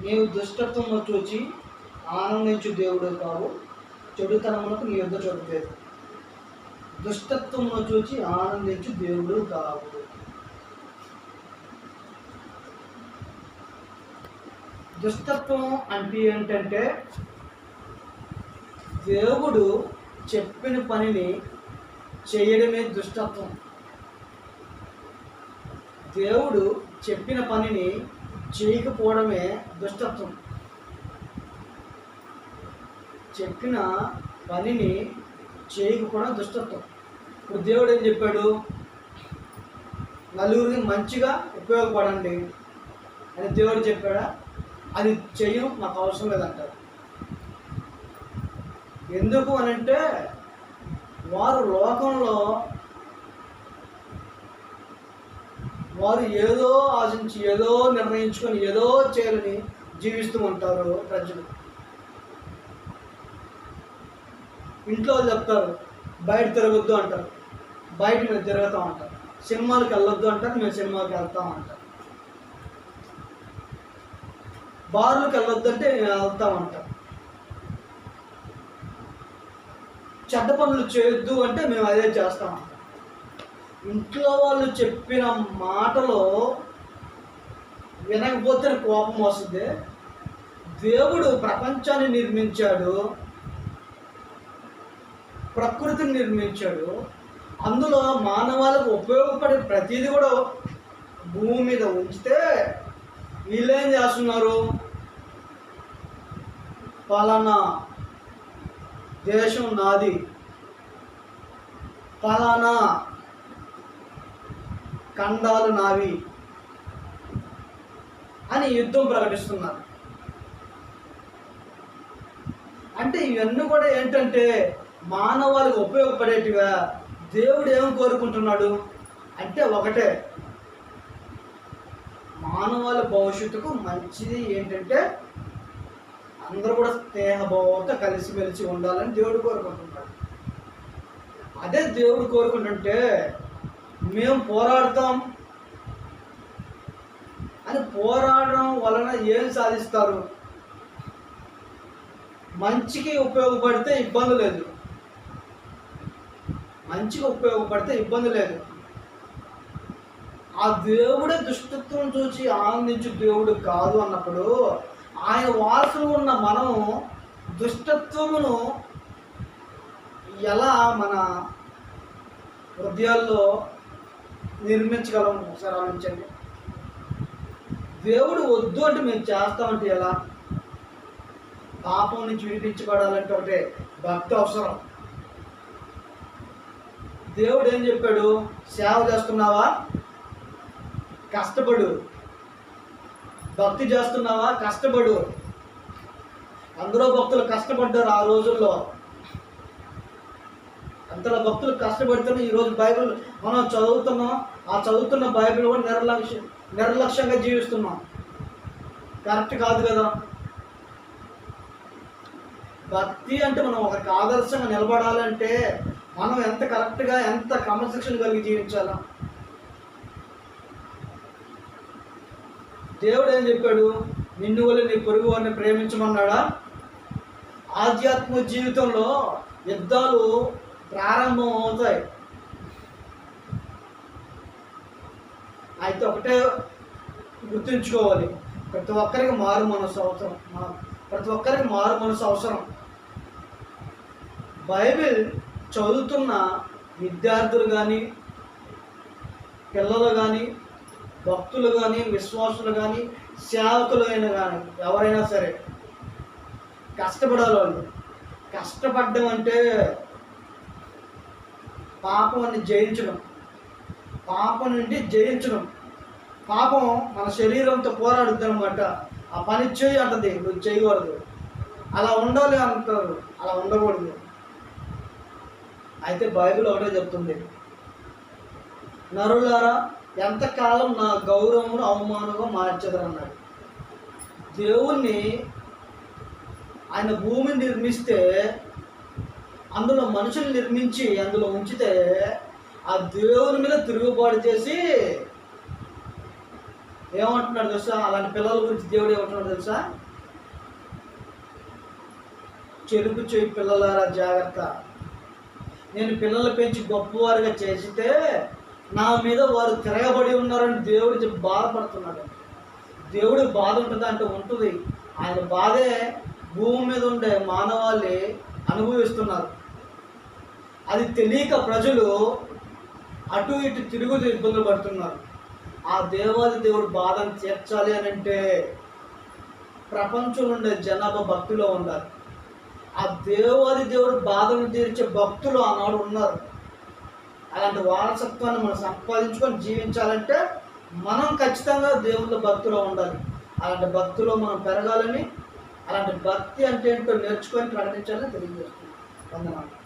నీవు దుష్టత్వము చూచి ఆనందించు దేవుడు కావు, చెడుతనమునకు నీ యొద్ద చోటు లేదు. దుష్టత్వమును చూచి ఆనందించు దేవుడు కావు. దుష్టత్వం అంటే ఏంటంటే దేవుడు చెప్పిన పనిని చేయడమే దుష్టత్వం. దేవుడు చెప్పిన పనిని చేయకపోవడమే దుష్టత్వం. చెప్పిన పనిని చేయకపోవడం దుష్టత్వం. ఇప్పుడు దేవుడు ఏం చెప్పాడు? నలుగురికి మంచిగా ఉపయోగపడండి అని దేవుడు చెప్పాడా? అది చెయ్యం, నాకు అవసరం లేదంటారు. ఎందుకు అని అంటే వారు లోకంలో వారు ఏదో ఆశించి ఏదో నిర్ణయించుకొని ఏదో చేయాలని జీవిస్తూ ఉంటారు ప్రజలు. ఇంట్లో చెప్తారు బయట తిరగొద్దు అంటారు, బయట మేము తిరుగుతాం అంటారు. సినిమాలకు వెళ్ళొద్దు అంటారు, మేము సినిమాకి వెళ్తాం అంటారు. బార్లకు వెళ్ళొద్దు అంటే మేము వెళ్తాం అంటారు. చెడ్డ పనులు చేయొద్దు అంటే మేము అదే చేస్తాం అంటాం. ఇంట్లో వాళ్ళు చెప్పిన మాటలో వినకపోతే కోపం వస్తుంది. దేవుడు ప్రపంచాన్ని నిర్మించాడు, ప్రకృతిని నిర్మించాడు. అందులో మానవాళికి ఉపయోగపడే ప్రతిదీ కూడా భూమి మీద ఉంచితే వీళ్ళేం చేస్తున్నారు? పలానా దేశం నాది, పలానా ఖండాలు నావి అని యుద్ధం ప్రకటిస్తున్నారు. అంటే ఇవన్నీ కూడా ఏంటంటే మానవాళికి ఉపయోగపడేటివా? దేవుడు ఏమి కోరుకుంటున్నాడు అంటే ఒకటే, మానవాళి భవిష్యత్తుకు మంచిది ఏంటంటే అందరూ కూడా స్నేహభావంతో కలిసిమెలిసి ఉండాలని దేవుడు కోరుకుంటున్నాడు. అదే దేవుడు కోరుకుంటుంటే మేము పోరాడతాం అని పోరాడడం వలన ఏం సాధిస్తారు? మంచికి ఉపయోగపడితే ఇబ్బంది లేదు, మంచిగా ఉపయోగపడితే ఇబ్బంది లేదు. ఆ దేవుడే దుష్టత్వం చూసి ఆనందించు దేవుడు కాదు అన్నప్పుడు ఆయన వారసులు ఉన్న మనం దుష్టత్వమును ఎలా మన హృదయాల్లో నిర్మించగలం? ఒకసారి ఆలోచించండి. దేవుడు వద్దు అంటే మేము చేస్తామంటే ఎలా? పాపం నుంచి విడిపించబడాలంటే ఒకటే భక్తి అవసరం. దేవుడు ఏం చెప్పాడు? సేవ చేస్తున్నావా? కష్టపడు. భక్తి చేస్తున్నావా? కష్టపడు. అందరూ భక్తులు కష్టపడ్డారు ఆ రోజుల్లో. అంతలో భక్తులు కష్టపడుతున్న ఈరోజు బైబిల్ మనం చదువుతున్నాం. ఆ చదువుతున్న బైబిల్ కూడా నిర్లక్ష్యంగా జీవిస్తున్నాం. కరెక్ట్ కాదు కదా. భక్తి అంటే మనం ఒకరికి ఆదర్శంగా నిలబడాలంటే మనం ఎంత కరెక్ట్గా, ఎంత క్రమశిక్షణ కలిగి జీవించాలా? దేవుడు ఏం చెప్పాడు? నిన్ను వల్ల నీ పొరుగు వారిని ప్రేమించమన్నాడా? ఆధ్యాత్మిక జీవితంలో యుద్ధాలు ప్రారంభం అవుతాయి. అయితే ఒకటే గుర్తుంచుకోవాలి, ప్రతి ఒక్కరికి మారు మనసు అవసరం. ప్రతి ఒక్కరికి మారు మనసు అవసరం. బైబిల్ చదువుతున్న విద్యార్థులు కానీ, పిల్లలు కానీ, భక్తులు కానీ, విశ్వాసులు కానీ, సేవకులైన కానీ ఎవరైనా సరే కష్టపడాలి. వాళ్ళు కష్టపడడం అంటే పాపాన్ని జయించడం, పాపం నుండి జయించడం. పాపం మన శరీరంతో పోరాడుద్ది అనమాట. ఆ పని చేయి అంటది, నువ్వు చేయకూడదు. అలా ఉండాలి అంటారు, అలా ఉండకూడదు. అయితే బైబిల్ ఒకటే చెప్తుంది, నరులారా ఎంతకాలం నా గౌరవమును అవమానంగా మార్చదని అన్నాడు. దేవుణ్ణి ఆయన భూమిని నిర్మిస్తే, అందులో మనుషులు నిర్మించి అందులో ఉంచితే, ఆ దేవుని మీద తిరుగుబాటు చేసి ఏమంటున్నాడు తెలుసా? అలాంటి పిల్లల గురించి దేవుడు ఏమంటున్నాడు తెలుసా? చెరుకు చేయి పిల్లలారా జాగ్రత్త, నేను పిల్లలు పెంచి గొప్పవారిగా చేసితే నా మీద వారు తిరగబడి ఉన్నారని దేవుడు బాధపడుతున్నాడు. దేవుడి బాధ ఉంటుంది అంటే ఉంటుంది. ఆయన బాధే భూమి మీద ఉండే మానవాళి అనుభవిస్తున్నారు. అది తెలియక ప్రజలు అటు ఇటు తిరుగుతూ ఇబ్బందులు పడుతున్నారు. ఆ దేవాది దేవుడు బాధను తీర్చాలి అని అంటే ప్రపంచంలో ఉండే జనాభా భక్తిలో ఉండాలి. ఆ దేవాది దేవుడు బాధను తీర్చే భక్తులు ఆనాడు ఉన్నారు. అలాంటి వారసత్వాన్ని మనం సంపాదించుకొని జీవించాలంటే మనం ఖచ్చితంగా దేవుళ్ళ భక్తిలో ఉండాలి. అలాంటి భక్తిలో మనం పెరగాలని, అలాంటి భక్తి అంటే ఏంటో నేర్చుకొని ప్రకటించాలని తెలియజేస్తున్నాం. వందనాలు.